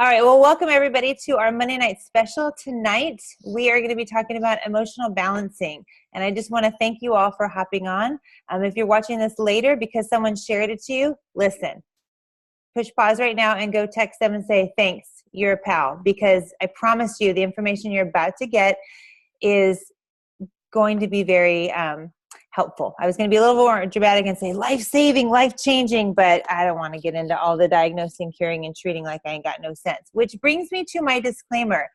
All right, well, welcome everybody to our Monday night special. Tonight, we are going to be talking about emotional balancing. And I just want to thank you all for hopping on. If you're watching this later because someone shared it to you, listen. Push pause right now and go text them and say, thanks, you're a pal. Because I promise you the information you're about to get is going to be very helpful. I was going to be a little more dramatic and say life-saving, life-changing, but I don't want to get into all the diagnosing, curing, and treating like I ain't got no sense. Which brings me to my disclaimer.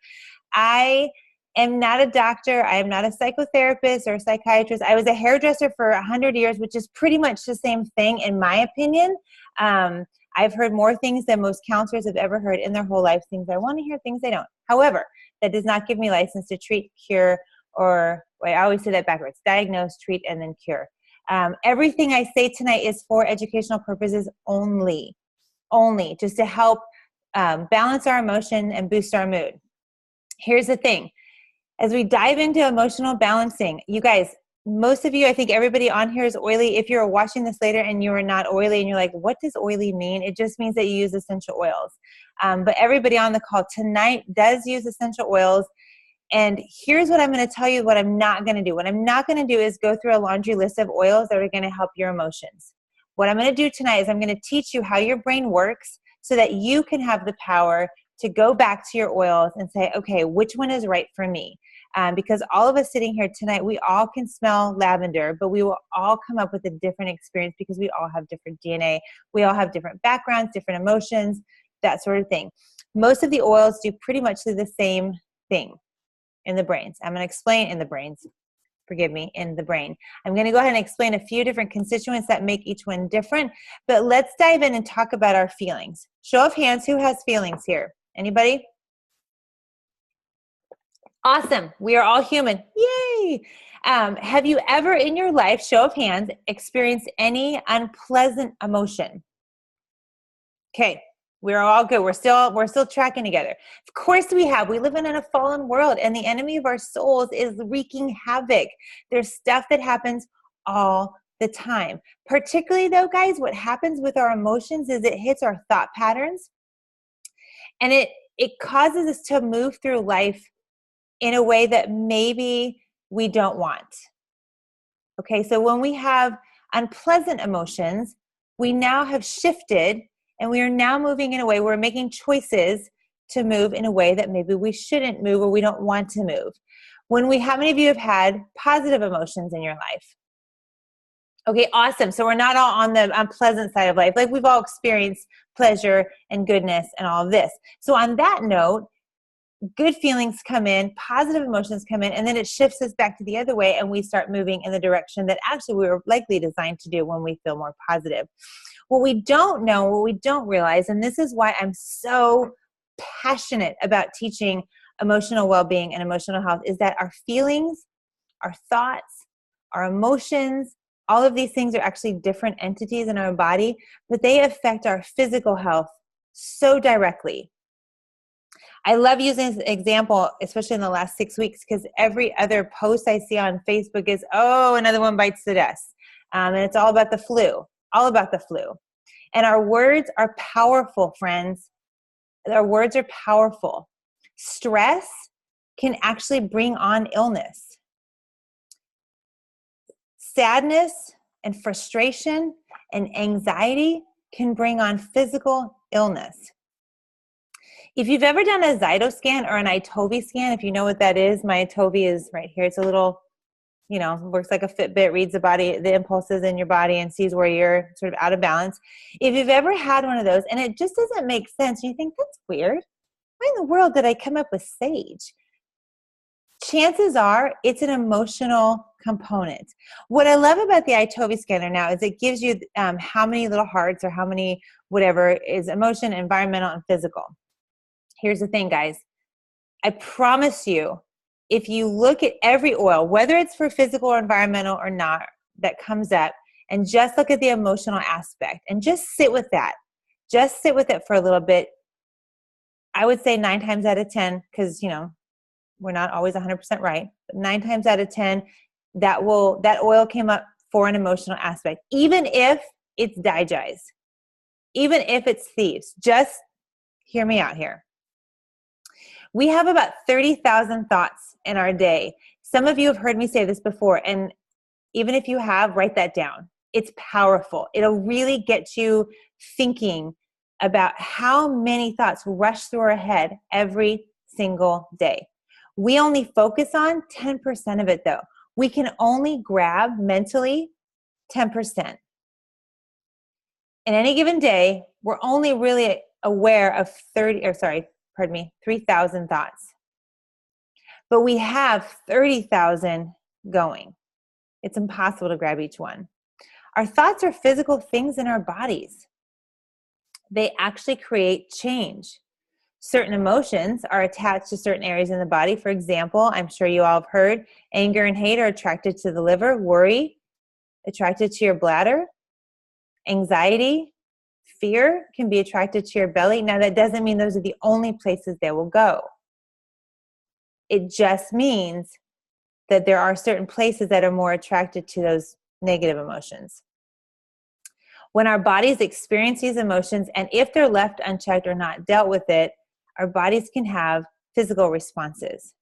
I am not a doctor. I am not a psychotherapist or a psychiatrist. I was a hairdresser for 100 years, which is pretty much the same thing in my opinion. I've heard more things than most counselors have ever heard in their whole life. Things I want to hear, things I don't. However, that does not give me license to treat, cure, or I always say that backwards, diagnose, treat, and then cure. Everything I say tonight is for educational purposes only, just to help balance our emotion and boost our mood. Here's the thing. As we dive into emotional balancing, you guys, most of you, I think everybody on here is oily. If you're watching this later and you are not oily and you're like, what does oily mean? It just means that you use essential oils. But everybody on the call tonight does use essential oils. And here's what I'm going to tell you what I'm not going to do. What I'm not going to do is go through a laundry list of oils that are going to help your emotions. What I'm going to do tonight is I'm going to teach you how your brain works so that you can have the power to go back to your oils and say, okay, which one is right for me? Because all of us sitting here tonight, we all can smell lavender, but we will all come up with a different experience because we all have different DNA. We all have different backgrounds, different emotions, that sort of thing. Most of the oils do pretty much the same thing in the brains. I'm going to explain in the brains. Forgive me, in the brain. I'm going to go ahead and explain a few different constituents that make each one different, but let's dive in and talk about our feelings. Show of hands, who has feelings here? Anybody? Awesome. We are all human. Yay! Have you ever in your life, show of hands, experienced any unpleasant emotion? Okay. We're all good. We're still tracking together. Of course we have. We live in a fallen world, and the enemy of our souls is wreaking havoc. There's stuff that happens all the time. Particularly though, guys, what happens with our emotions is it hits our thought patterns, and it causes us to move through life in a way that maybe we don't want. Okay, so when we have unpleasant emotions, we now have shifted. And we are now moving in a way, we're making choices to move in a way that maybe we shouldn't move or we don't want to move. How many of you have had positive emotions in your life? Okay, awesome. So we're not all on the unpleasant side of life. Like we've all experienced pleasure and goodness and all of this. So on that note, good feelings come in, positive emotions come in, and then it shifts us back to the other way and we start moving in the direction that actually we were likely designed to do when we feel more positive. What we don't know, what we don't realize, and this is why I'm so passionate about teaching emotional well-being and emotional health, is that our feelings, our thoughts, our emotions, all of these things are actually different entities in our body, but they affect our physical health so directly. I love using this example, especially in the last 6 weeks, because every other post I see on Facebook is, oh, another one bites the dust. And it's all about the flu. All about the flu. And our words are powerful, friends. Our words are powerful. Stress can actually bring on illness. Sadness and frustration and anxiety can bring on physical illness. If you've ever done a Zytoscan or an Itovi scan, if you know what that is, my Itovi is right here. It's a little, works like a Fitbit, reads the impulses in your body and sees where you're sort of out of balance. If you've ever had one of those and it just doesn't make sense, you think, that's weird. Why in the world did I come up with sage? Chances are it's an emotional component. What I love about the Itovi scanner now is it gives you how many little hearts or how many whatever is emotion, environmental, and physical. Here's the thing, guys. I promise you, if you look at every oil, whether it's for physical or environmental or not, that comes up, and just look at the emotional aspect and just sit with that. Just sit with it for a little bit. I would say 9 times out of 10, because, we're not always 100% right, but 9 times out of 10, that oil came up for an emotional aspect, even if it's Digize, even if it's Thieves. Just hear me out here. We have about 30,000 thoughts in our day. Some of you have heard me say this before, and even if you have, write that down. It's powerful. It'll really get you thinking about how many thoughts rush through our head every single day. We only focus on 10% of it though. We can only grab mentally 10%. In any given day, we're only really aware of 3,000 thoughts. But we have 30,000 going. It's impossible to grab each one. Our thoughts are physical things in our bodies. They actually create change. Certain emotions are attached to certain areas in the body. For example, I'm sure you all have heard, anger and hate are attracted to the liver, worry attracted to your bladder, anxiety, fear can be attracted to your belly. Now, that doesn't mean those are the only places they will go. It just means that there are certain places that are more attracted to those negative emotions. When our bodies experience these emotions, and if they're left unchecked or not dealt with it, our bodies can have physical responses.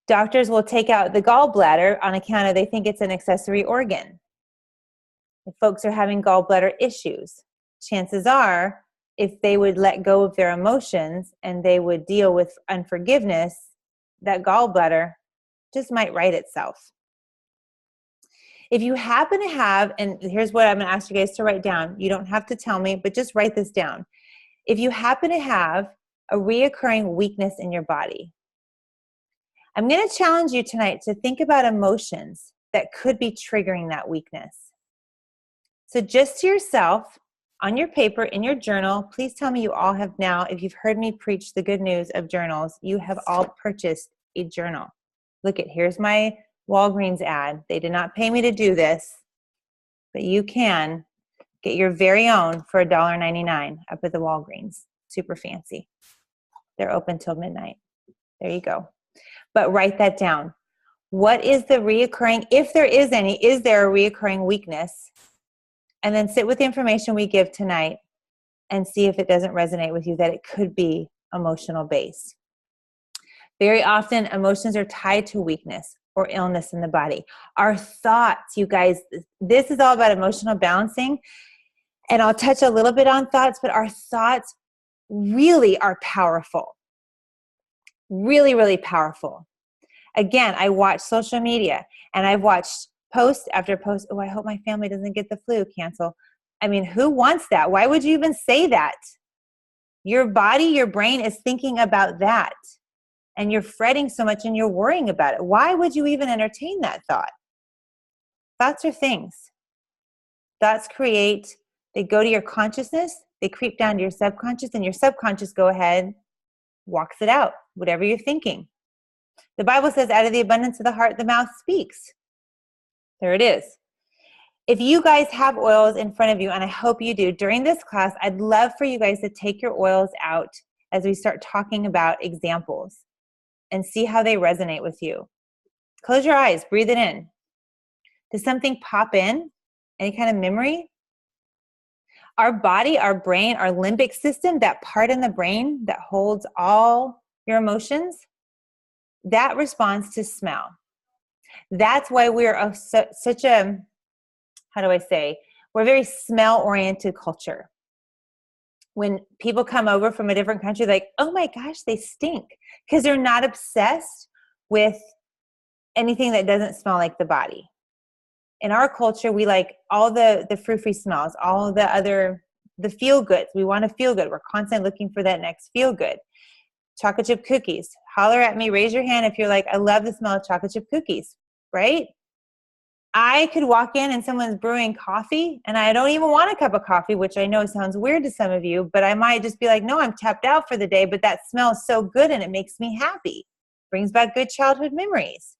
Doctors will take out the gallbladder on account of they think it's an accessory organ. If folks are having gallbladder issues, chances are if they would let go of their emotions and they would deal with unforgiveness, that gallbladder just might right itself. If you happen to have, and here's what I'm going to ask you guys to write down. You don't have to tell me, but just write this down. If you happen to have a reoccurring weakness in your body, I'm going to challenge you tonight to think about emotions that could be triggering that weakness. So just to yourself, on your paper, in your journal, please tell me you all have now, if you've heard me preach the good news of journals, you have all purchased a journal. Look at, here's my Walgreens ad. They did not pay me to do this, but you can get your very own for $1.99 up at the Walgreens. Super fancy. They're open till midnight. There you go. But write that down. What is the reoccurring, if there is any, is there a reoccurring weakness? And then sit with the information we give tonight and see if it doesn't resonate with you, that it could be emotional based. Very often, emotions are tied to weakness or illness in the body. Our thoughts, you guys, this is all about emotional balancing. And I'll touch a little bit on thoughts, but our thoughts really are powerful. Really, really powerful. Again, I watch social media and I've watched post after post. Oh, I hope my family doesn't get the flu. Cancel. I mean, who wants that? Why would you even say that? Your body, your brain is thinking about that. And you're fretting so much and you're worrying about it. Why would you even entertain that thought? Thoughts are things. Thoughts create, they go to your consciousness, they creep down to your subconscious, and your subconscious go ahead, walks it out, whatever you're thinking. The Bible says, out of the abundance of the heart, the mouth speaks. There it is. If you guys have oils in front of you, and I hope you do, during this class, I'd love for you guys to take your oils out as we start talking about examples and see how they resonate with you. Close your eyes, breathe it in. Does something pop in? Any kind of memory? Our body, our brain, our limbic system, that part in the brain that holds all your emotions, that responds to smell. That's why we're such a, how do I say, we're a very smell-oriented culture. When people come over from a different country, like, oh my gosh, they stink. Because they're not obsessed with anything that doesn't smell like the body. In our culture, we like all the frou-frou smells, all the feel-goods. We want to feel good. We're constantly looking for that next feel-good. Chocolate chip cookies. Holler at me, raise your hand if you're like, I love the smell of chocolate chip cookies, right? I could walk in and someone's brewing coffee and I don't even want a cup of coffee, which I know sounds weird to some of you, but I might just be like, no, I'm tapped out for the day, but that smells so good and it makes me happy. Brings back good childhood memories.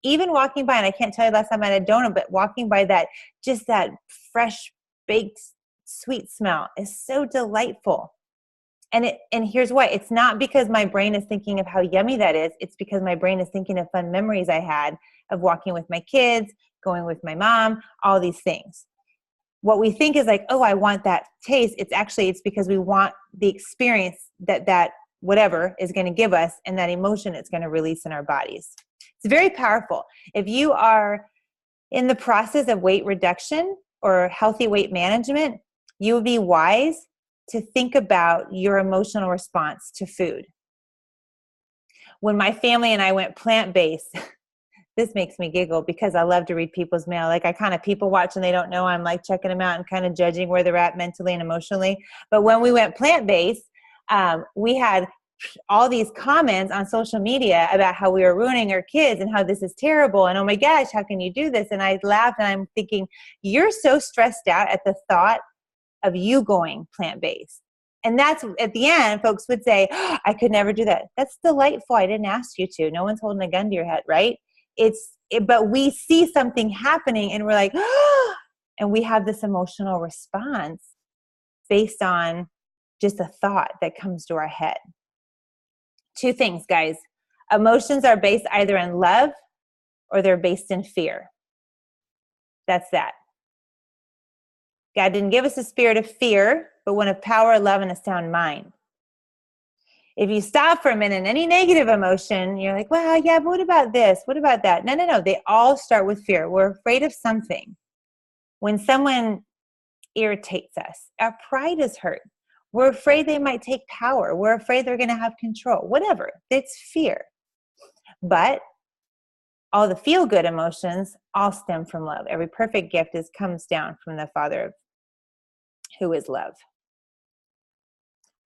Even walking by, and I can't tell you last time I had a donut, but walking by that, just that fresh baked sweet smell is so delightful. And here's why. It's not because my brain is thinking of how yummy that is. It's because my brain is thinking of fun memories I had of walking with my kids, going with my mom, all these things. What we think is like, oh, I want that taste. It's because we want the experience that whatever is going to give us and that emotion it's going to release in our bodies. It's very powerful. If you are in the process of weight reduction or healthy weight management, you would be wise to think about your emotional response to food. When my family and I went plant-based, this makes me giggle because I love to read people's mail. Like I kind of people watch and they don't know. I'm like checking them out and kind of judging where they're at mentally and emotionally. But when we went plant-based, we had all these comments on social media about how we were ruining our kids and how this is terrible. And oh my gosh, how can you do this? And I laughed and I'm thinking, you're so stressed out at the thought of you going plant-based. And that's at the end, folks would say, oh, I could never do that. That's delightful. I didn't ask you to. No one's holding a gun to your head, right? But we see something happening and we're like, oh, and we have this emotional response based on just a thought that comes to our head. Two things, guys. Emotions are based either in love or they're based in fear. That's that. God didn't give us a spirit of fear, but one of power, love, and a sound mind. If you stop for a minute, any negative emotion, you're like, well, yeah, but what about this? What about that? No. They all start with fear. We're afraid of something. When someone irritates us, our pride is hurt. We're afraid they might take power. We're afraid they're going to have control. Whatever. It's fear. But all the feel-good emotions all stem from love. Every perfect gift comes down from the Father who is love.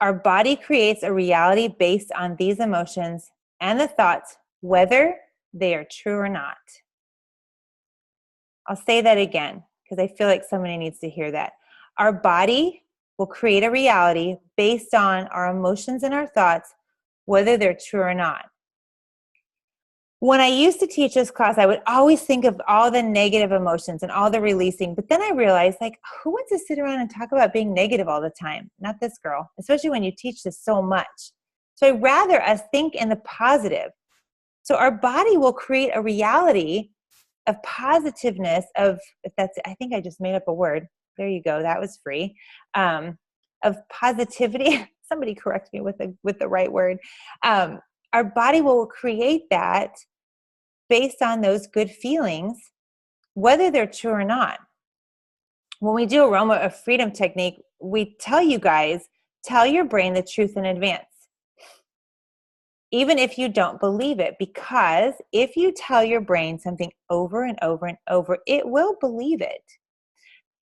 Our body creates a reality based on these emotions and the thoughts, whether they are true or not. I'll say that again because I feel like somebody needs to hear that. Our body will create a reality based on our emotions and our thoughts, whether they're true or not. When I used to teach this class, I would always think of all the negative emotions and all the releasing. But then I realized, like, who wants to sit around and talk about being negative all the time? Not this girl, especially when you teach this so much. So I'd rather us think in the positive. So our body will create a reality of positiveness of, I think I just made up a word. There you go. That was free. Of positivity. Somebody correct me with the right word. Our body will create that based on those good feelings, whether they're true or not. When we do Aroma of Freedom technique, we tell you guys, tell your brain the truth in advance, even if you don't believe it, because if you tell your brain something over and over and over, it will believe it.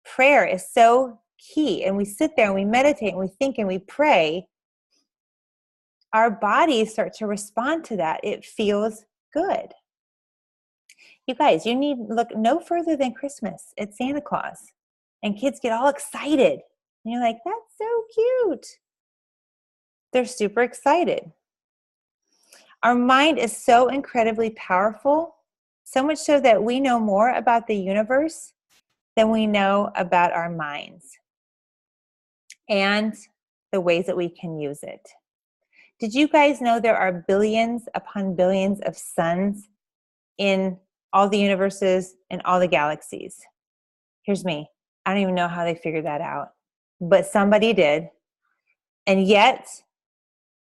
Prayer is so key, and we sit there and we meditate and we think and we pray. Our bodies start to respond to that. It feels good. You guys, you need look no further than Christmas at Santa Claus. And kids get all excited. And you're like, that's so cute. They're super excited. Our mind is so incredibly powerful, so much so that we know more about the universe than we know about our minds and the ways that we can use it. Did you guys know there are billions upon billions of suns in all the universes and all the galaxies? Here's me. I don't even know how they figured that out, but somebody did. And yet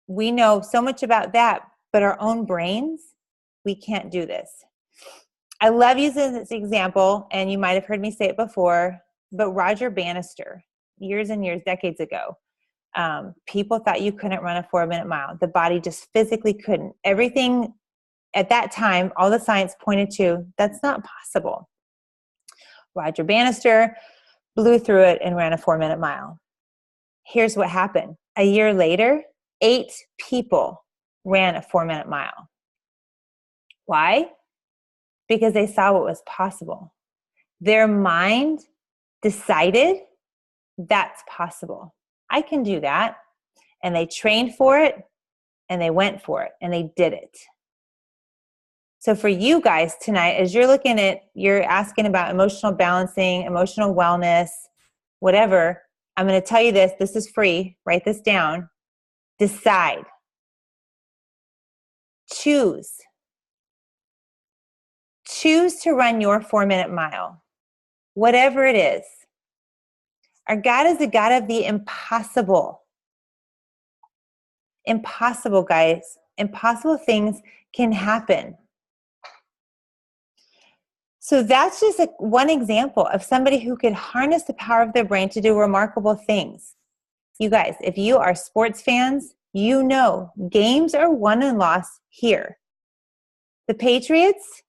we know so much about that, but our own brains, we can't do this. I love using this example, and you might have heard me say it before, but Roger Bannister, years and years, decades ago, people thought you couldn't run a 4-minute mile. The body just physically couldn't. Everything at that time, all the science pointed to, that's not possible. Roger Bannister blew through it and ran a 4-minute mile. Here's what happened. A year later, 8 people ran a 4-minute mile. Why? Because they saw what was possible. Their mind decided that's possible. I can do that. And they trained for it, and they went for it, and they did it. So for you guys tonight, as you're asking about emotional balancing, emotional wellness, whatever, I'm going to tell you this. This is free. Write this down. Decide. Choose. Choose to run your 4-minute mile, whatever it is. Our God is a God of the impossible. Impossible, guys. Impossible things can happen. So that's just one example of somebody who could harness the power of their brain to do remarkable things. You guys, if you are sports fans, you know games are won and lost here. The Patriots,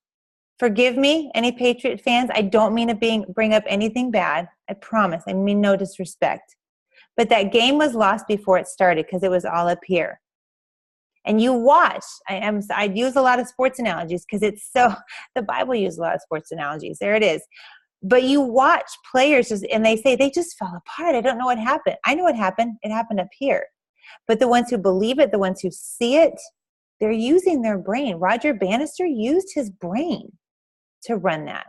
forgive me, any Patriot fans, I don't mean to bring up anything bad. I promise. I mean no disrespect. But that game was lost before it started because it was all up here. And you watch, I use a lot of sports analogies because the Bible uses a lot of sports analogies. There it is. But you watch players and they say, they just fell apart. I don't know what happened. I know what happened. It happened up here. But the ones who believe it, the ones who see it, they're using their brain. Roger Bannister used his brain to run that.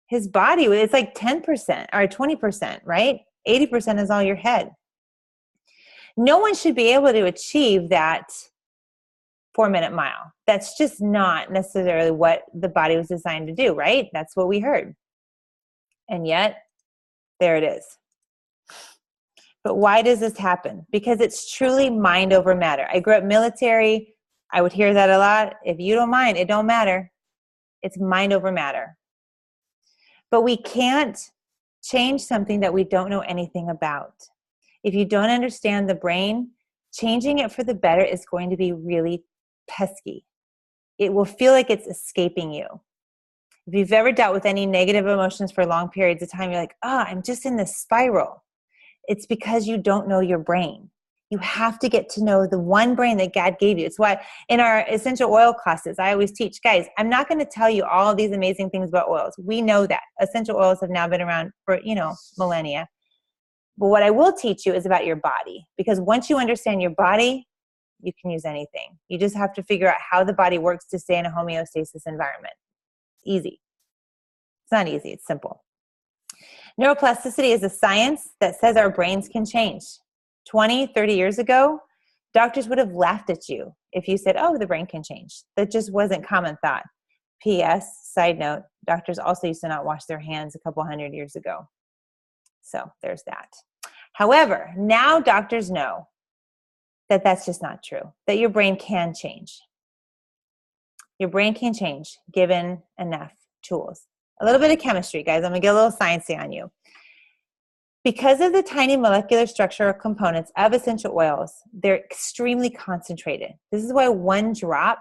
His body, it's like 10% or 20%, right? 80% is all your head. No one should be able to achieve that 4-minute mile. That's just not necessarily what the body was designed to do, right? That's what we heard. And yet, there it is. But why does this happen? Because it's truly mind over matter. I grew up military. I would hear that a lot. If you don't mind, it don't matter. It's mind over matter. But we can't change something that we don't know anything about. If you don't understand the brain, changing it for the better is going to be really pesky. It will feel like it's escaping you. If you've ever dealt with any negative emotions for long periods of time, you're like, I'm just in this spiral. It's because you don't know your brain. You have to get to know the one brain that God gave you. It's why in our essential oil classes, I always teach, guys, I'm not going to tell you all of these amazing things about oils. We know that. Essential oils have now been around for, millennia. But what I will teach you is about your body. Because once you understand your body, you can use anything. You just have to figure out how the body works to stay in a homeostasis environment. Easy. It's not easy. It's simple. Neuroplasticity is a science that says our brains can change. 20, 30 years ago, doctors would have laughed at you if you said, the brain can change. That just wasn't common thought. P.S., side note, doctors also used to not wash their hands a couple hundred years ago. So there's that. However, now doctors know that that's just not true, that your brain can change. Your brain can change given enough tools. A little bit of chemistry, guys. I'm going to get a little sciencey on you. Because of the tiny molecular structure or components of essential oils, they're extremely concentrated. This is why one drop,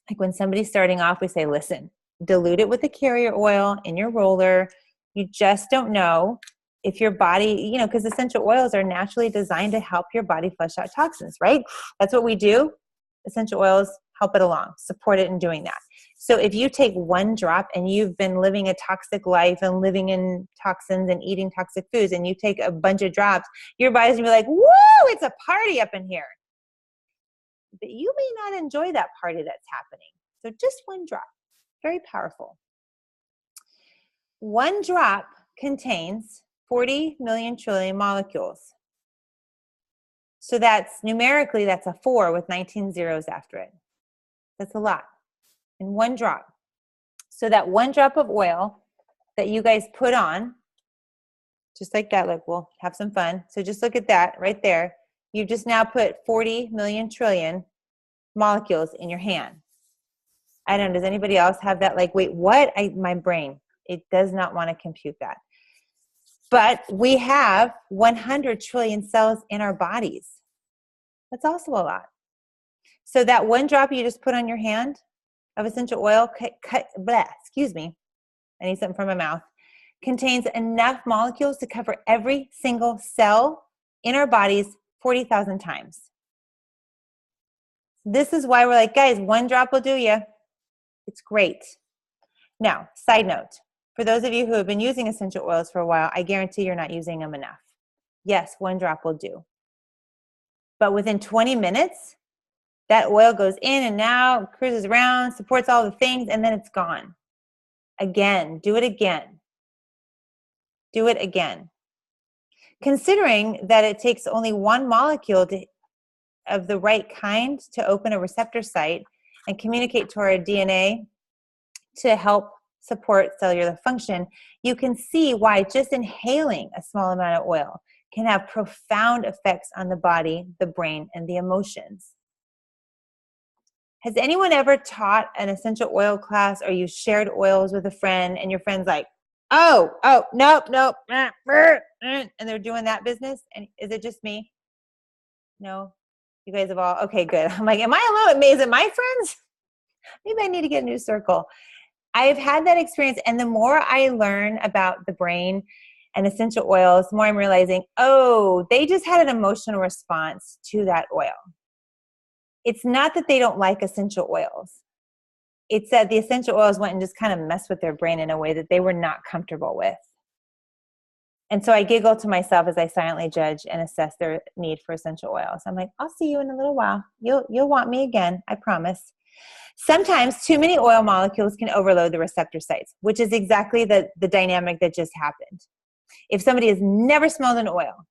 like when somebody's starting off, we say, listen, dilute it with the carrier oil in your roller. You just don't know if your body, because essential oils are naturally designed to help your body flush out toxins, right? That's what we do. Essential oils help it along, support it in doing that. So if you take one drop and you've been living a toxic life and living in toxins and eating toxic foods, and you take a bunch of drops, your body's gonna be like, woo, it's a party up in here. But you may not enjoy that party that's happening. So just one drop, very powerful. One drop contains 40 million trillion molecules. So that's numerically, that's a 4 with 19 zeros after it. That's a lot in one drop. So that one drop of oil that you guys put on, just like that, like we'll have some fun. So just look at that right there. You just now put 40 million trillion molecules in your hand. I don't know, does anybody else have that? Like, wait, what? My brain, it does not want to compute that. But we have 100 trillion cells in our bodies. That's also a lot. So that one drop you just put on your hand of essential oil, excuse me, I need something from my mouth, contains enough molecules to cover every single cell in our bodies 40,000 times. This is why we're like, guys, one drop will do you. It's great. Now, side note, for those of you who have been using essential oils for a while, I guarantee you're not using them enough. Yes, one drop will do. But within 20 minutes, that oil goes in and out, cruises around, supports all the things, and then it's gone. Again, do it again. Do it again. Considering that it takes only one molecule of the right kind to open a receptor site and communicate to our DNA to help support cellular function, you can see why just inhaling a small amount of oil can have profound effects on the body, the brain, and the emotions. Has anyone ever taught an essential oil class, or you shared oils with a friend and your friend's like, oh, nope, and they're doing that business? And is it just me? No? You guys have all, okay, good. I'm like, am I alone? Is it my friends? Maybe I need to get a new circle. I've had that experience, and the more I learn about the brain and essential oils, the more I'm realizing, oh, they just had an emotional response to that oil. It's not that they don't like essential oils. It's that the essential oils went and just kind of messed with their brain in a way that they were not comfortable with. And so I giggle to myself as I silently judge and assess their need for essential oils. I'm like, I'll see you in a little while. You'll want me again, I promise. Sometimes too many oil molecules can overload the receptor sites, which is exactly the dynamic that just happened. If somebody has never smelled an oil,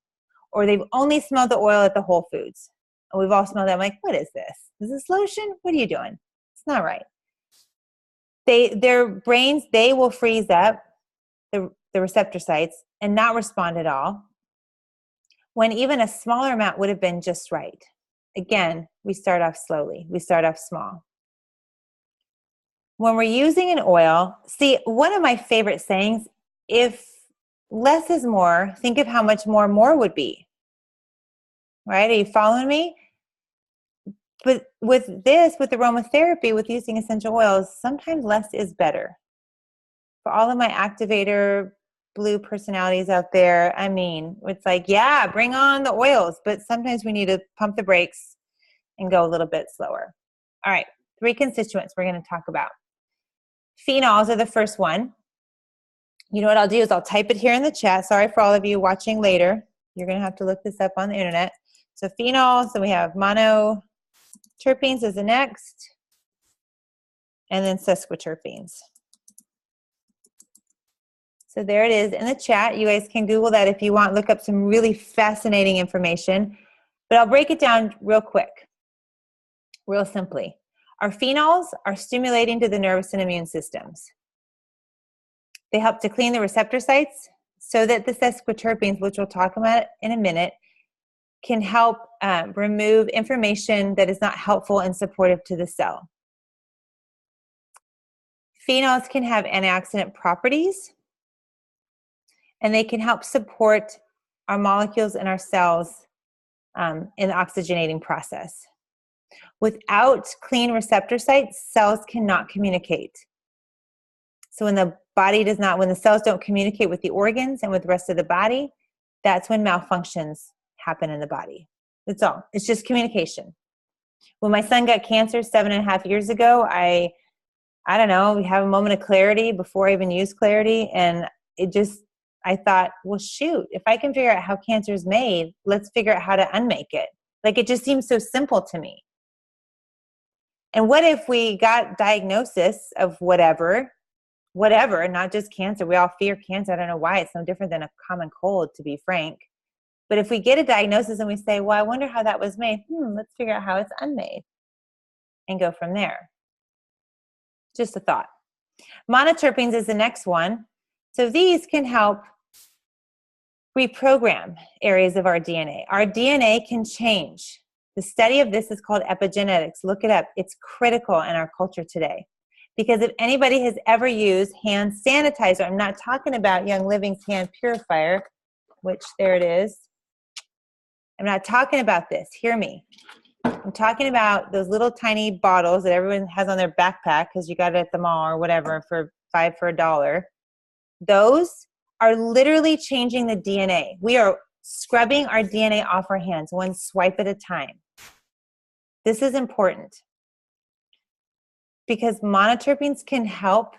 or they've only smelled the oil at the Whole Foods, and we've all smelled it, I'm like, what is this? Is this lotion? What are you doing? It's not right. Their brains, they will freeze up the receptor sites and not respond at all, when even a smaller amount would have been just right. Again, we start off slowly. We start off small. When we're using an oil, see, one of my favorite sayings, if less is more, think of how much more would be. Right? Are you following me? But with aromatherapy, with using essential oils, sometimes less is better. For all of my activator blue personalities out there, I mean, it's like, yeah, bring on the oils, but sometimes we need to pump the brakes and go a little bit slower. All right, 3 constituents we're going to talk about. Phenols are the first one. You know what I'll do is I'll type it here in the chat. Sorry for all of you watching later. You're going to have to look this up on the internet. So phenols, so we have monoterpenes is the next, and then sesquiterpenes. So there it is in the chat. You guys can Google that if you want. Look up some really fascinating information. But I'll break it down real quick, real simply. Our phenols are stimulating to the nervous and immune systems. They help to clean the receptor sites so that the sesquiterpenes, which we'll talk about in a minute, can help remove information that is not helpful and supportive to the cell. Phenols can have antioxidant properties, and they can help support our molecules in our cells in the oxygenating process. Without clean receptor sites, cells cannot communicate. So when the cells don't communicate with the organs and with the rest of the body, that's when malfunctions happen in the body. That's all. It's just communication. When my son got cancer 7.5 years ago, I don't know, we have a moment of clarity before I even used clarity, and I thought, well, shoot, if I can figure out how cancer is made, let's figure out how to unmake it. Like, it just seems so simple to me. And what if we got diagnosis of whatever, not just cancer. We all fear cancer. I don't know why. It's no different than a common cold, to be frank. But if we get a diagnosis and we say, well, I wonder how that was made, let's figure out how it's unmade and go from there. Just a thought. Monoterpenes is the next one. So these can help reprogram areas of our DNA. Our DNA can change. The study of this is called epigenetics. Look it up. It's critical in our culture today. Because if anybody has ever used hand sanitizer, I'm not talking about Young Living's hand purifier, which there it is. I'm not talking about this. Hear me. I'm talking about those little tiny bottles that everyone has on their backpack because you got it at the mall or whatever for $5 Those are literally changing the DNA. We are scrubbing our DNA off our hands, one swipe at a time. This is important because monoterpenes can help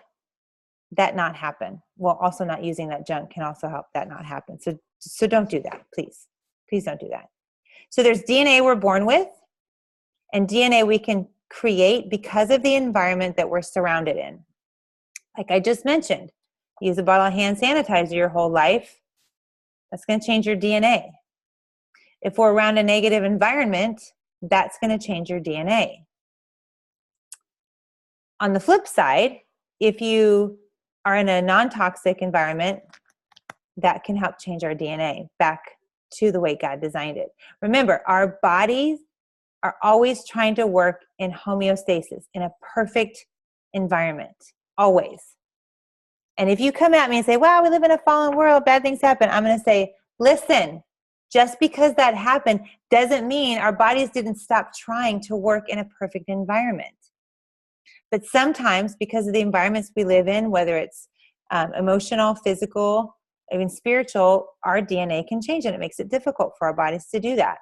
that not happen. Well, also not using that junk can also help that not happen. So don't do that, please. Please don't do that. So there's DNA we're born with, and DNA we can create because of the environment that we're surrounded in. Like I just mentioned, use a bottle of hand sanitizer your whole life, that's going to change your DNA. If we're around a negative environment, that's going to change your DNA. On the flip side, if you are in a non-toxic environment, that can help change our DNA back to the way God designed it. Remember, our bodies are always trying to work in homeostasis, in a perfect environment, always. And if you come at me and say, wow, we live in a fallen world, bad things happen, I'm going to say, listen, just because that happened doesn't mean our bodies didn't stop trying to work in a perfect environment. But sometimes, because of the environments we live in, whether it's emotional, physical, even spiritual, our DNA can change, and it makes it difficult for our bodies to do that.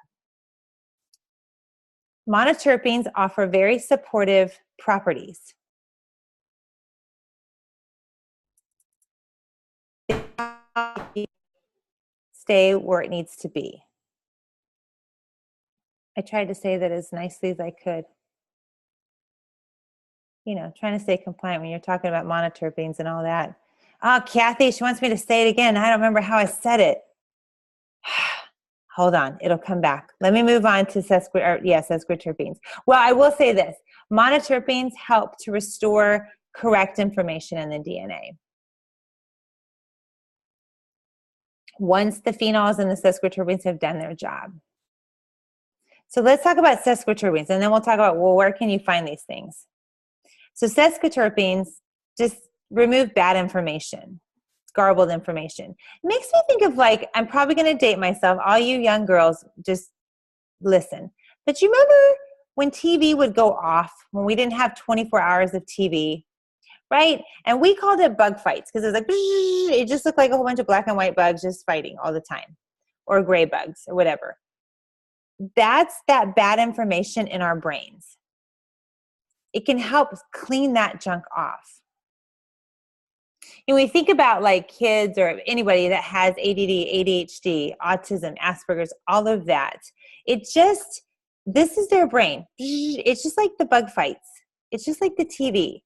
Monoterpenes offer very supportive properties. Stay where it needs to be. I tried to say that as nicely as I could. You know, trying to stay compliant when you're talking about monoterpenes and all that. Oh, Kathy, she wants me to say it again. I don't remember how I said it. Hold on, it'll come back. Let me move on to sesquiterpenes. Well, I will say this. Monoterpenes help to restore correct information in the DNA. Once the phenols and the sesquiterpenes have done their job. So let's talk about sesquiterpenes, and then we'll talk about, well, where can you find these things? So sesquiterpenes just remove bad information, garbled information. It makes me think of, like, I'm probably going to date myself. All you young girls, just listen. But you remember when TV would go off, when we didn't have 24 hours of TV, right? And we called it bug fights because it was like, it just looked like a whole bunch of black and white bugs just fighting all the time, or gray bugs or whatever. That's that bad information in our brains. It can help clean that junk off. And we think about, like, kids or anybody that has ADD, ADHD, autism, Asperger's, all of that. This is their brain. It's just like the bug fights. It's just like the TV.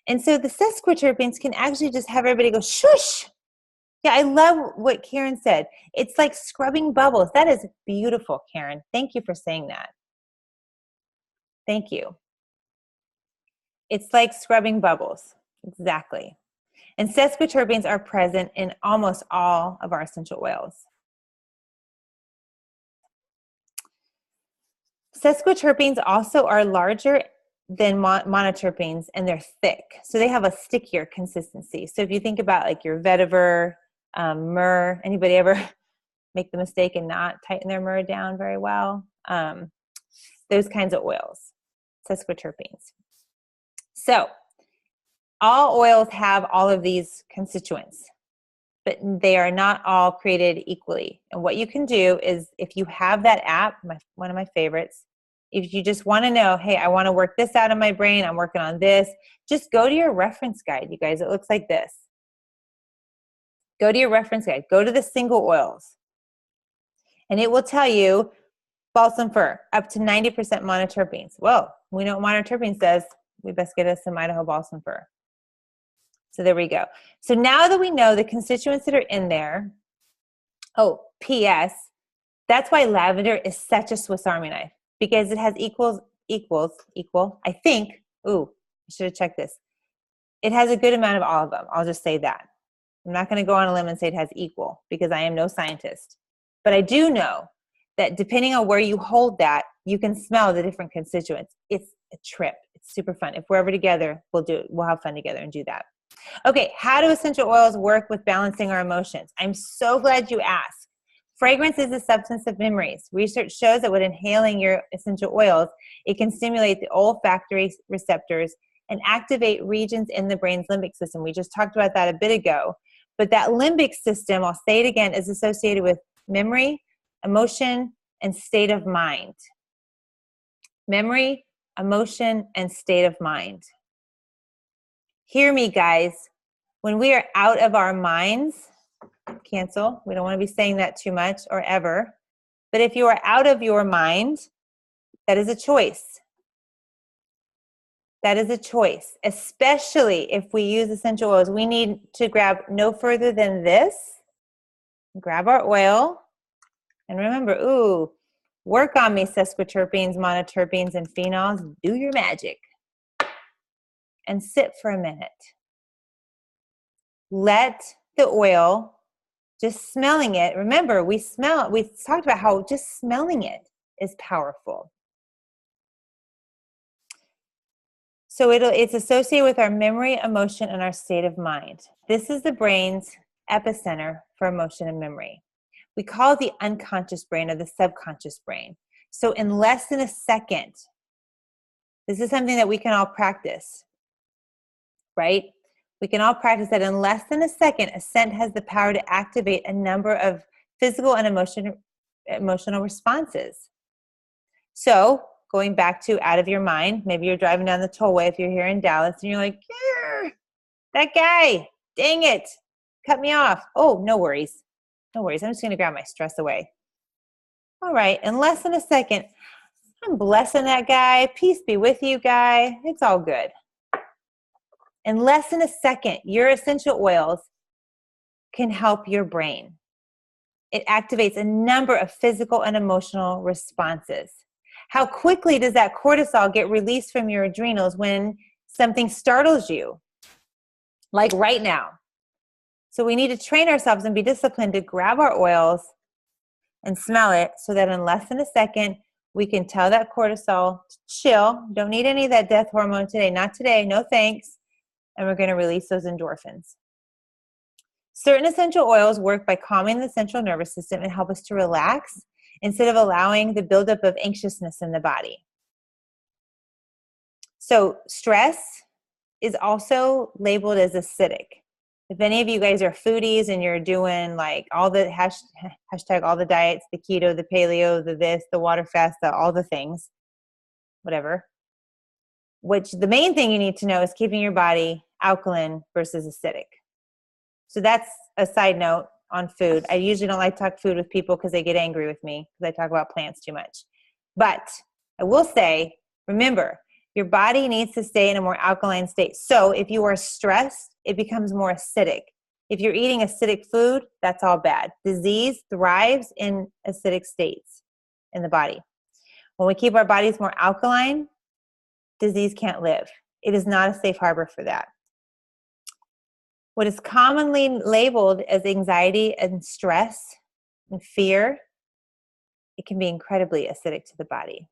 And so the sesquiterpenes can actually just have everybody go, shush. Yeah, I love what Karen said. It's like scrubbing bubbles. That is beautiful, Karen. Thank you for saying that. Thank you. It's like scrubbing bubbles. Exactly. And sesquiterpenes are present in almost all of our essential oils. Sesquiterpenes also are larger than monoterpenes, and they're thick. So they have a stickier consistency. So if you think about, like, your vetiver, myrrh, anybody ever make the mistake and not tighten their myrrh down very well? Those kinds of oils, sesquiterpenes. So all oils have all of these constituents, but they are not all created equally. And what you can do is, if you have that app, one of my favorites, if you just want to know, hey, I want to work this out of my brain, I'm working on this, just go to your reference guide, you guys. It looks like this. Go to your reference guide. Go to the single oils. And it will tell you balsam fir, up to 90% monoterpenes. Well, we know what monoterpenes says. We best get us some Idaho balsam fir. So there we go. So now that we know the constituents that are in there, oh, P.S., that's why lavender is such a Swiss Army knife, because it has equal, I think, ooh, I should have checked this. It has a good amount of all of them. I'll just say that. I'm not going to go on a limb and say it has equal, because I am no scientist. But I do know that depending on where you hold that, you can smell the different constituents. It's a trip. It's super fun. If we're ever together, we'll have fun together and do that. Okay, how do essential oils work with balancing our emotions? I'm so glad you asked. Fragrance is a substance of memories. Research shows that when inhaling your essential oils, it can stimulate the olfactory receptors and activate regions in the brain's limbic system. We just talked about that a bit ago. But that limbic system, I'll say it again, is associated with memory, emotion, and state of mind. Memory, emotion, and state of mind. Hear me, guys. When we are out of our minds, cancel. We don't want to be saying that too much or ever. But if you are out of your mind, that is a choice. That is a choice, especially if we use essential oils. We need to grab no further than this. Grab our oil. And remember, ooh, work on me, sesquiterpenes, monoterpenes, and phenols. Do your magic. And sit for a minute. Let the oil Just smelling it. Remember, we talked about how just smelling it is powerful. So it's associated with our memory, emotion, and our state of mind. This is the brain's epicenter for emotion and memory. We call it the unconscious brain or the subconscious brain. So in less than a second, this is something that we can all practice, right? We can all practice that in less than a second. A scent has the power to activate a number of physical and emotional responses. So going back to out of your mind, maybe you're driving down the tollway if you're here in Dallas and you're like, that guy, dang it, cut me off. Oh, no worries. No worries. I'm just going to grab my stress away. All right. In less than a second, I'm blessing that guy. Peace be with you, guy. It's all good. In less than a second, your essential oils can help your brain. It activates a number of physical and emotional responses. How quickly does that cortisol get released from your adrenals when something startles you? Like right now. So we need to train ourselves and be disciplined to grab our oils and smell it so that in less than a second, we can tell that cortisol to chill. Don't need any of that death hormone today. Not today. No thanks. And we're going to release those endorphins. Certain essential oils work by calming the central nervous system and help us to relax instead of allowing the buildup of anxiousness in the body. So stress is also labeled as acidic. If any of you guys are foodies and you're doing like all the hashtag all the diets, the keto, the paleo, the this, the water fast, all the things, whatever, which the main thing you need to know is keeping your body alkaline versus acidic. So that's a side note on food. I usually don't like to talk food with people because they get angry with me because I talk about plants too much. But I will say, remember, your body needs to stay in a more alkaline state. So if you are stressed, it becomes more acidic. If you're eating acidic food, that's all bad. Disease thrives in acidic states in the body. When we keep our bodies more alkaline, disease can't live. It is not a safe harbor for that. What is commonly labeled as anxiety and stress and fear, it can be incredibly acidic to the body.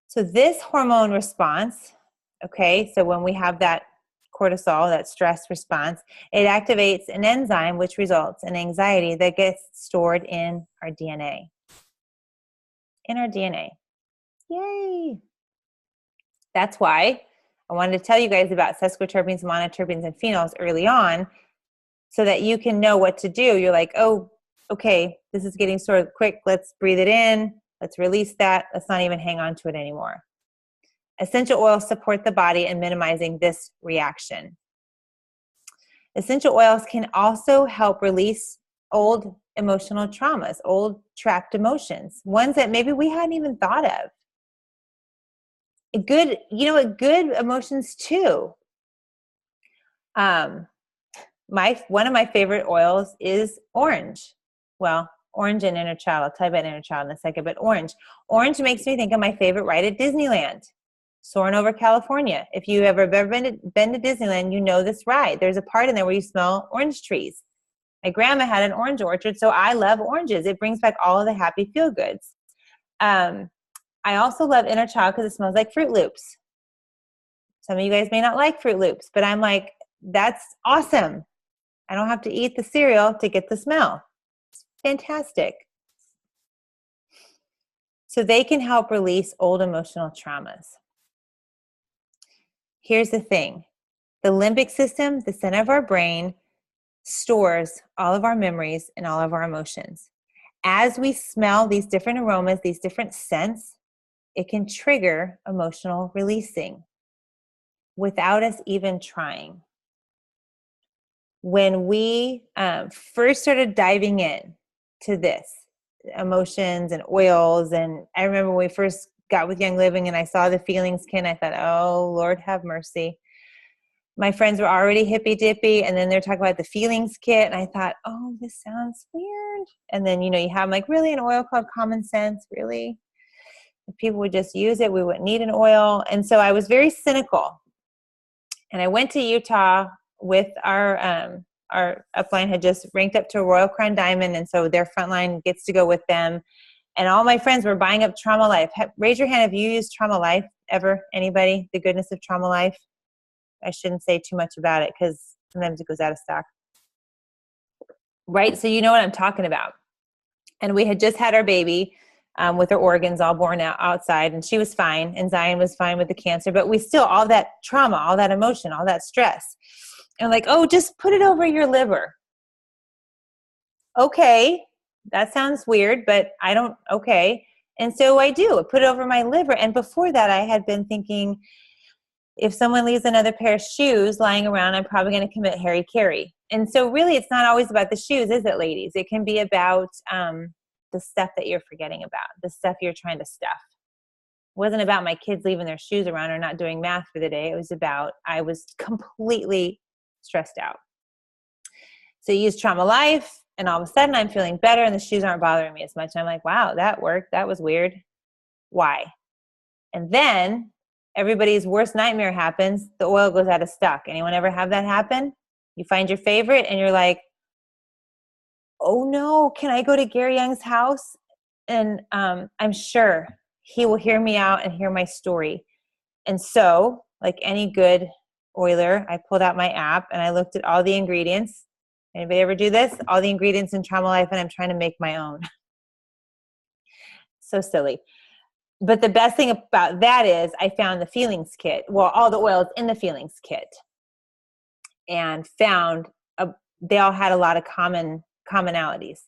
So this hormone response, okay, so when we have that cortisol, that stress response, it activates an enzyme which results in anxiety that gets stored in our DNA. In our DNA. Yay! That's why I wanted to tell you guys about sesquiterpenes, monoterpenes, and phenols early on so that you can know what to do. You're like, oh, okay, this is getting sort of quick. Let's breathe it in. Let's release that. Let's not even hang on to it anymore. Essential oils support the body in minimizing this reaction. Essential oils can also help release old emotional traumas, old trapped emotions, ones that maybe we hadn't even thought of. Good emotions too. One of my favorite oils is orange. Well, orange and inner child. I'll tell you about inner child in a second, but orange. Orange makes me think of my favorite ride at Disneyland, Soarin' Over California. If you have ever been to Disneyland, you know this ride. There's a part in there where you smell orange trees. My grandma had an orange orchard, so I love oranges. It brings back all of the happy feel-goods. I also love inner child because it smells like Fruit Loops. Some of you guys may not like Fruit Loops, but I'm like, that's awesome. I don't have to eat the cereal to get the smell. It's fantastic. So they can help release old emotional traumas. Here's the thing. The limbic system, the center of our brain, stores all of our memories and all of our emotions. As we smell these different aromas, these different scents, it can trigger emotional releasing without us even trying. When we first started diving in to this, emotions and oils, and I remember when we first got with Young Living and I saw the Feelings Kit, I thought, oh, Lord have mercy. My friends were already hippy dippy, and then they're talking about the Feelings Kit, and I thought, oh, this sounds weird. And then, you have like, really, an oil called Common Sense? Really? If people would just use it, we wouldn't need an oil. And so I was very cynical. And I went to Utah with our our upline had just ranked up to a Royal Crown Diamond, and so their frontline gets to go with them. And all my friends were buying up Trauma Life. Raise your hand if you used Trauma Life ever. Anybody? The goodness of Trauma Life. I shouldn't say too much about it because sometimes it goes out of stock. Right? So you know what I'm talking about. And we had just had our baby with her organs all born out outside, and she was fine, and Zion was fine with the cancer, but we still, all that trauma, all that emotion, all that stress. And like, oh, just put it over your liver. Okay, that sounds weird, but okay. And so I do. I put it over my liver. And before that, I had been thinking, if someone leaves another pair of shoes lying around, I'm probably going to commit Harry-Carry. And so really, it's not always about the shoes, is it, ladies? It can be about the stuff that you're forgetting about, the stuff you're trying to stuff. It wasn't about my kids leaving their shoes around or not doing math for the day. It was about I was completely stressed out. So you use Trauma Life, and all of a sudden I'm feeling better and the shoes aren't bothering me as much. And I'm like, wow, that worked. That was weird. Why? And then everybody's worst nightmare happens. The oil goes out of stock. Anyone ever have that happen? You find your favorite and you're like, oh no, can I go to Gary Young's house? And I'm sure he will hear me out and hear my story. And so, like any good oiler, I pulled out my app and I looked at all the ingredients. Anybody ever do this? All the ingredients in Trauma Life, and I'm trying to make my own. So silly. But the best thing about that is I found the Feelings Kit. Well, all the oils in the Feelings Kit. And found they all had a lot of commonalities.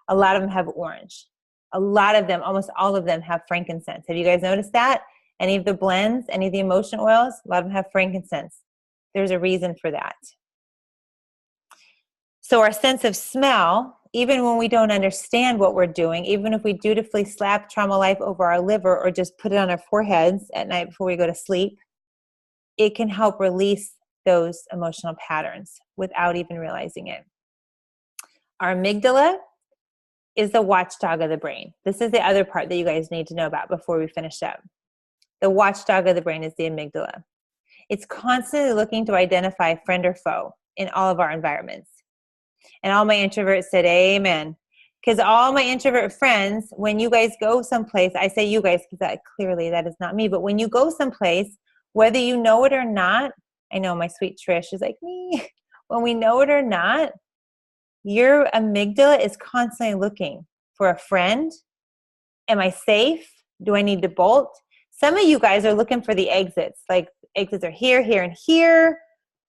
A lot of them have orange. A lot of them, almost all of them, have frankincense. Have you guys noticed that? Any of the blends, any of the emotion oils, a lot of them have frankincense. There's a reason for that. So our sense of smell, even when we don't understand what we're doing, even if we dutifully slap Trauma Life over our liver or just put it on our foreheads at night before we go to sleep, it can help release those emotional patterns without even realizing it. Our amygdala is the watchdog of the brain. This is the other part that you guys need to know about before we finish up. The watchdog of the brain is the amygdala. It's constantly looking to identify friend or foe in all of our environments. And all my introverts said, amen. Because all my introvert friends, when you guys go someplace, I say you guys because clearly that is not me, but when you go someplace, whether you know it or not, I know my sweet Trish is like me. When we know it or not, your amygdala is constantly looking for a friend. Am I safe? Do I need to bolt? Some of you guys are looking for the exits. Like exits are here, here, and here,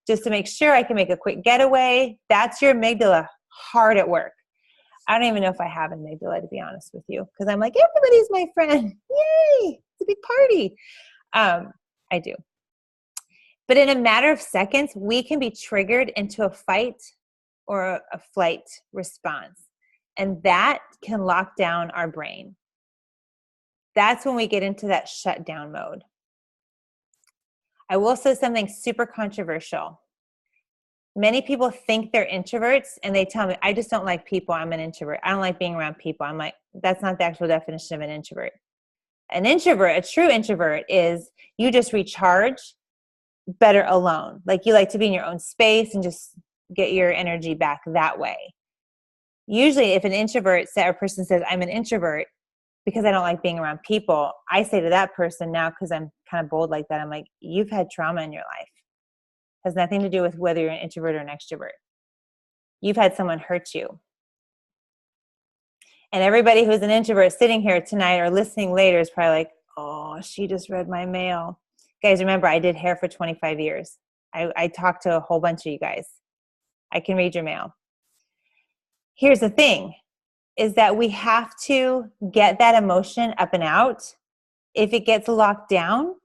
just to make sure I can make a quick getaway. That's your amygdala hard at work. I don't even know if I have an amygdala, to be honest with you, because I'm like, everybody's my friend. Yay! It's a big party. I do. But in a matter of seconds, we can be triggered into a fight or a flight response. And that can lock down our brain. That's when we get into that shutdown mode. I will say something super controversial. Many people think they're introverts and they tell me, I just don't like people. I'm an introvert. I don't like being around people. I'm like, that's not the actual definition of an introvert. An introvert, a true introvert, is you just recharge better alone. Like you like to be in your own space and just get your energy back that way. Usually if an introvert or person says, I'm an introvert because I don't like being around people, I say to that person now, because I'm kind of bold like that, I'm like, you've had trauma in your life. It has nothing to do with whether you're an introvert or an extrovert. You've had someone hurt you. And everybody who's an introvert sitting here tonight or listening later is probably like, oh, she just read my mail. Guys, remember, I did hair for 25 years. I talked to a whole bunch of you guys. I can read your mail. Here's the thing, is that we have to get that emotion up and out. If it gets locked down,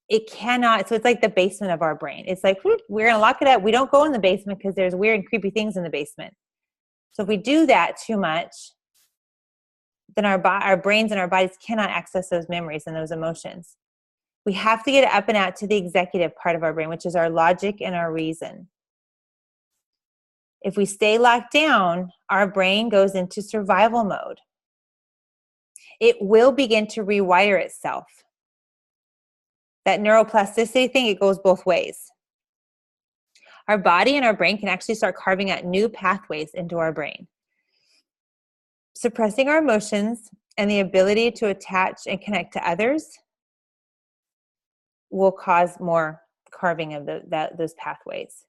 it cannot. So it's like the basement of our brain. It's like, we're going to lock it up. We don't go in the basement because there's weird and creepy things in the basement. So if we do that too much, then our brains and our bodies cannot access those memories and those emotions. We have to get it up and out to the executive part of our brain, which is our logic and our reason. If we stay locked down, our brain goes into survival mode. It will begin to rewire itself. That neuroplasticity thing, it goes both ways. Our body and our brain can actually start carving out new pathways into our brain. Suppressing our emotions and the ability to attach and connect to others will cause more carving of those pathways.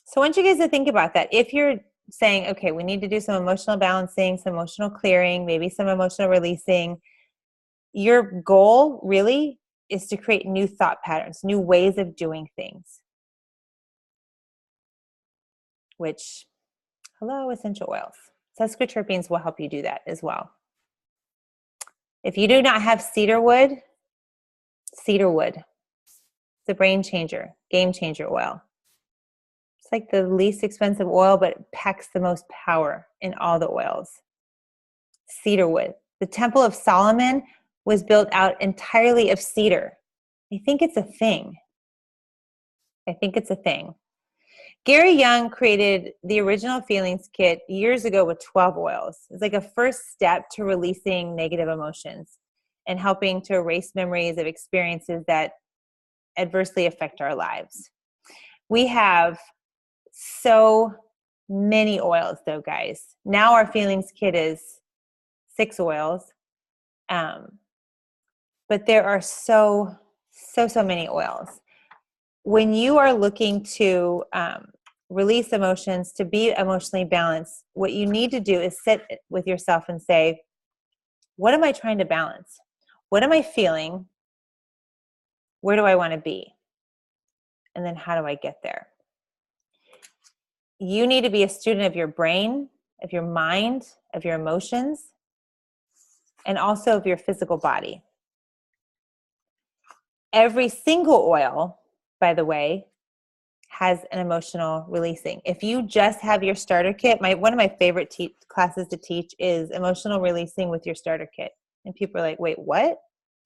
So I want you guys to think about that. If you're saying, okay, we need to do some emotional balancing, some emotional clearing, maybe some emotional releasing, your goal really is to create new thought patterns, new ways of doing things. Which, hello, essential oils. Sesquiterpenes will help you do that as well. If you do not have cedarwood, it's a brain changer, game changer oil. It's like the least expensive oil, but it packs the most power in all the oils. Cedarwood. The Temple of Solomon was built out entirely of cedar. I think it's a thing. Gary Young created the original Feelings Kit years ago with 12 oils. It's like a first step to releasing negative emotions and helping to erase memories of experiences that adversely affect our lives. We have so many oils though, guys. Now our Feelings Kit is 6 oils. But there are so many oils. When you are looking to release emotions, to be emotionally balanced, what you need to do is sit with yourself and say, what am I trying to balance? What am I feeling? Where do I want to be? And then how do I get there? You need to be a student of your brain, of your mind, of your emotions, and also of your physical body. Every single oil, by the way, has an emotional releasing. If you just have your starter kit, one of my favorite classes to teach is emotional releasing with your starter kit. And people are like, wait, what?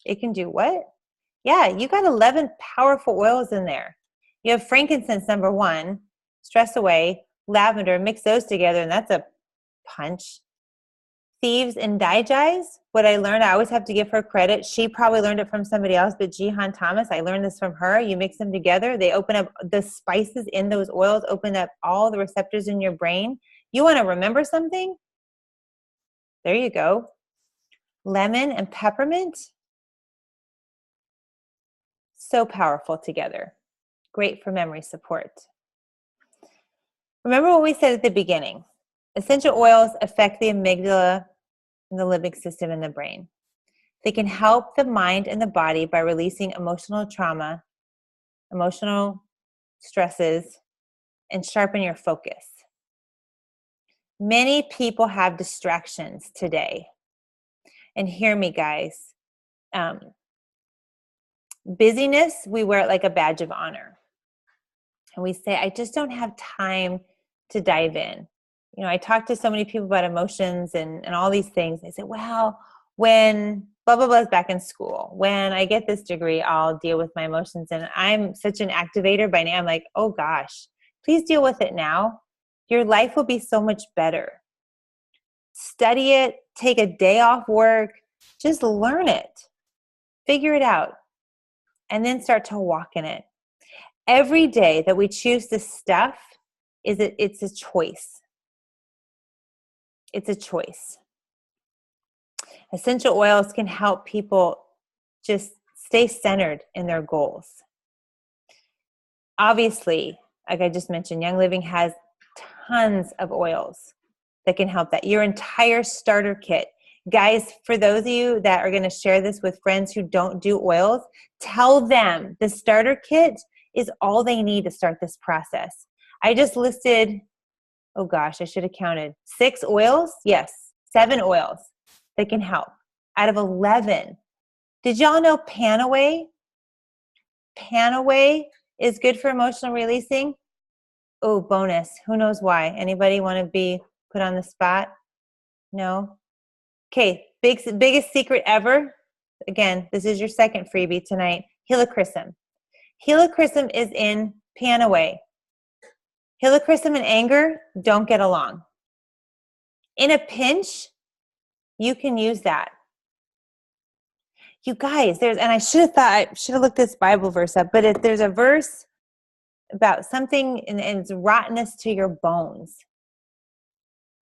It can do what? Yeah, you got 11 powerful oils in there. You have frankincense, number 1, stress away, lavender, mix those together, and that's a punch. Thieves and Digis, what I learned, I always have to give her credit. She probably learned it from somebody else, but Jihan Thomas, I learned this from her. You mix them together, they open up, the spices in those oils open up all the receptors in your brain. You want to remember something? There you go. Lemon and peppermint, so powerful together. Great for memory support. Remember what we said at the beginning. Essential oils affect the amygdala and the limbic system in the brain. They can help the mind and the body by releasing emotional trauma, emotional stresses, and sharpen your focus. Many people have distractions today. And hear me, guys. Busyness, we wear it like a badge of honor. And we say, I just don't have time to dive in. You know, I talk to so many people about emotions and all these things. They say, well, when blah, blah, blah is back in school, when I get this degree, I'll deal with my emotions. And I'm such an activator by now. I'm like, oh gosh, please deal with it now. Your life will be so much better. Study it, take a day off work, just learn it, figure it out, and then start to walk in it. Every day that we choose this stuff, it's a choice. It's a choice. Essential oils can help people just stay centered in their goals. Obviously, like I just mentioned, Young Living has tons of oils that can help that. Your entire starter kit. Guys, for those of you that are going to share this with friends who don't do oils, tell them the starter kit is all they need to start this process. I just listed, oh gosh, I should have counted 6 oils. Yes, 7 oils that can help out of 11. Did y'all know Panaway? Panaway is good for emotional releasing. Oh, bonus. Who knows why? Anybody want to be put on the spot? No? Okay, biggest secret ever. Again, this is your second freebie tonight. Helichrysum. Helichrysum is in Panaway. Helichrysum and anger don't get along. In a pinch, you can use that. You guys, and I should have looked this Bible verse up, but there's a verse about something and it's rottenness to your bones.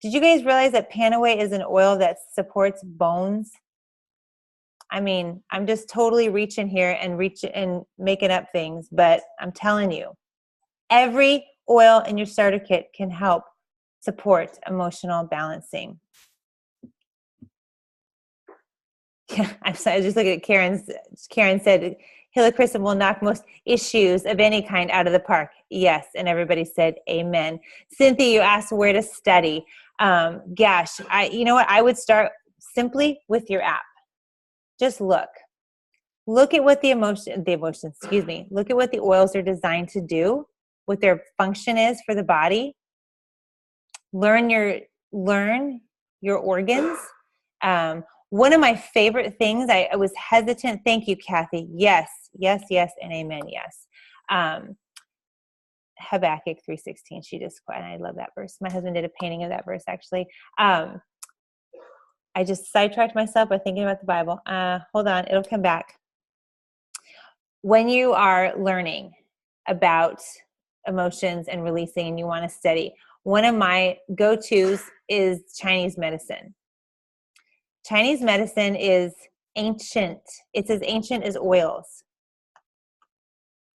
Did you guys realize that Panaway is an oil that supports bones? I mean, I'm just totally reaching here and making up things, but I'm telling you, every oil in your starter kit can help support emotional balancing. Yeah, I'm sorry, I just look at Karen said, helichrysum will knock most issues of any kind out of the park. Yes, and everybody said amen. Cynthia, you asked where to study. Gosh, you know what? I would start simply with your app. Just look at what look at what the oils are designed to do, what their function is for the body. Learn your organs. One of my favorite things, I was hesitant. Thank you, Kathy. Yes, and amen. Yes. Habakkuk 3:16. She just quoted, and I love that verse. My husband did a painting of that verse, actually. I just sidetracked myself by thinking about the Bible. Hold on, it'll come back. When you are learning about emotions and releasing and you want to study, one of my go-tos is Chinese medicine. Chinese medicine is ancient. It's as ancient as oils.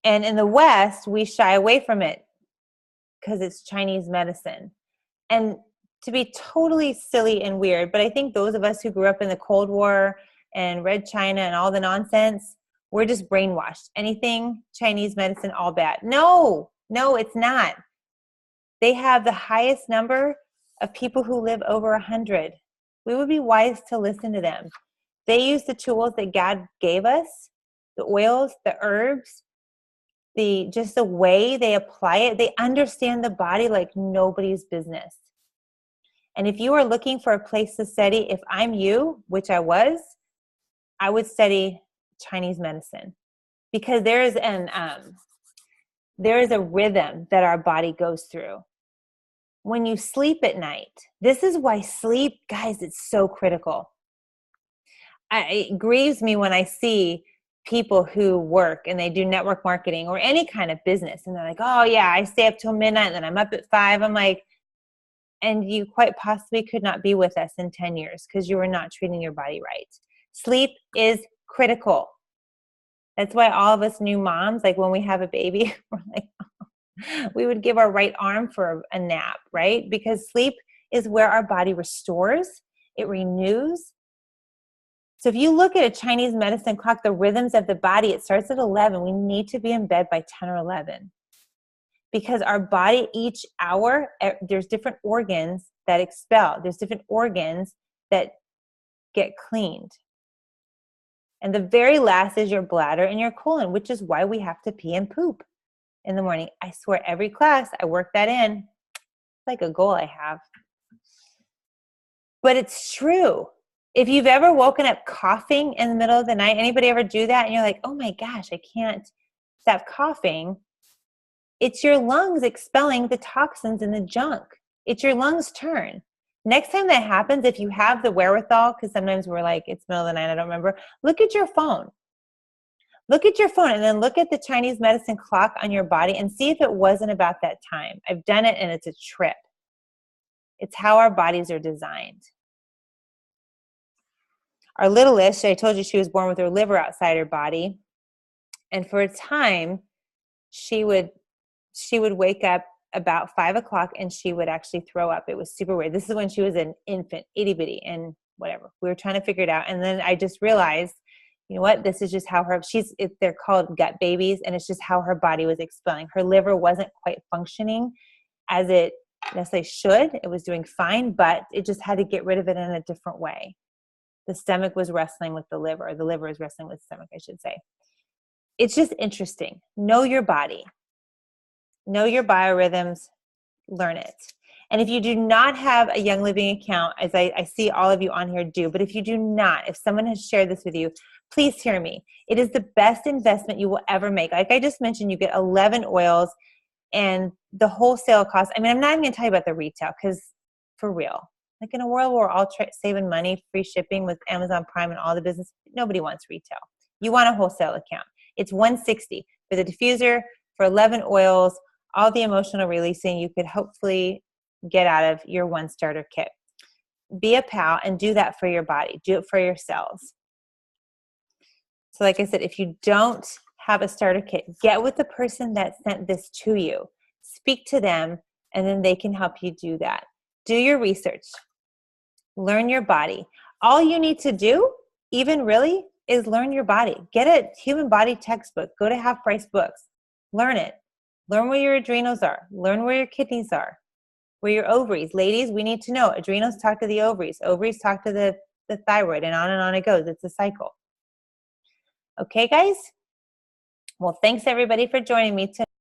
And in the West, we shy away from it because it's Chinese medicine. And to be totally silly and weird, but I think those of us who grew up in the Cold War and read China and all the nonsense, we're just brainwashed. Anything Chinese medicine, all bad. No, it's not. They have the highest number of people who live over 100. We would be wise to listen to them. They use the tools that God gave us, the oils, the herbs, just the way they apply it. They understand the body like nobody's business. And if you are looking for a place to study, if I'm you, which I would study Chinese medicine, because there is a rhythm that our body goes through. When you sleep at night, this is why sleep, guys, it's so critical. It grieves me when I see people who work and they do network marketing or any kind of business, and they're like, oh yeah, I stay up till midnight and then I'm up at 5. I'm like, and you quite possibly could not be with us in 10 years because you were not treating your body right. Sleep is critical. That's why all of us new moms, like when we have a baby, we're like, we would give our right arm for a nap, right? Because sleep is where our body restores, it renews. So if you look at a Chinese medicine clock, the rhythms of the body, it starts at 11. We need to be in bed by 10 or 11. Because our body, each hour, there's different organs that expel. There's different organs that get cleaned. And the very last is your bladder and your colon, which is why we have to pee and poop in the morning. I swear every class, I work that in. It's like a goal I have. But it's true. If you've ever woken up coughing in the middle of the night, anybody ever do that? And you're like, oh my gosh, I can't stop coughing. It's your lungs expelling the toxins and the junk. It's your lungs' turn. Next time that happens, if you have the wherewithal, because sometimes we're like, it's middle of the night, I don't remember, look at your phone. Look at your phone and then look at the Chinese medicine clock on your body and see if it wasn't about that time. I've done it and it's a trip. It's how our bodies are designed. Our littlest, I told you she was born with her liver outside her body. And for a time, she would wake up about 5 o'clock and she would actually throw up. It was super weird. This is when she was an infant, itty bitty, and whatever. We were trying to figure it out. And then I just realized, you know what? This is just how they're called gut babies, and it's just how her body was expelling. Her liver wasn't quite functioning as it necessarily should. It was doing fine, but it just had to get rid of it in a different way. The stomach was wrestling with the liver. Or the liver is wrestling with the stomach, I should say. It's just interesting. Know your body. Know your biorhythms. Learn it. And if you do not have a Young Living account, as I see all of you on here do, but if you do not, if someone has shared this with you, please hear me. It is the best investment you will ever make. Like I just mentioned, you get 11 oils and the wholesale cost. I mean, I'm not even going to tell you about the retail because for real, like in a world where we're all saving money, free shipping with Amazon Prime and all the business, nobody wants retail. You want a wholesale account. It's $160 for the diffuser, for 11 oils, all the emotional releasing you could hopefully get out of your one starter kit. Be a pal and do that for your body. Do it for your cells. So like I said, if you don't have a starter kit, get with the person that sent this to you. Speak to them, and then they can help you do that. Do your research. Learn your body. All you need to do, even really, is learn your body. Get a human body textbook. Go to Half Price Books. Learn it. Learn where your adrenals are. Learn where your kidneys are. Where your ovaries. Ladies, we need to know. Adrenals talk to the ovaries. Ovaries talk to the thyroid, and on it goes. It's a cycle. Okay, guys? Well, thanks everybody for joining me tonight.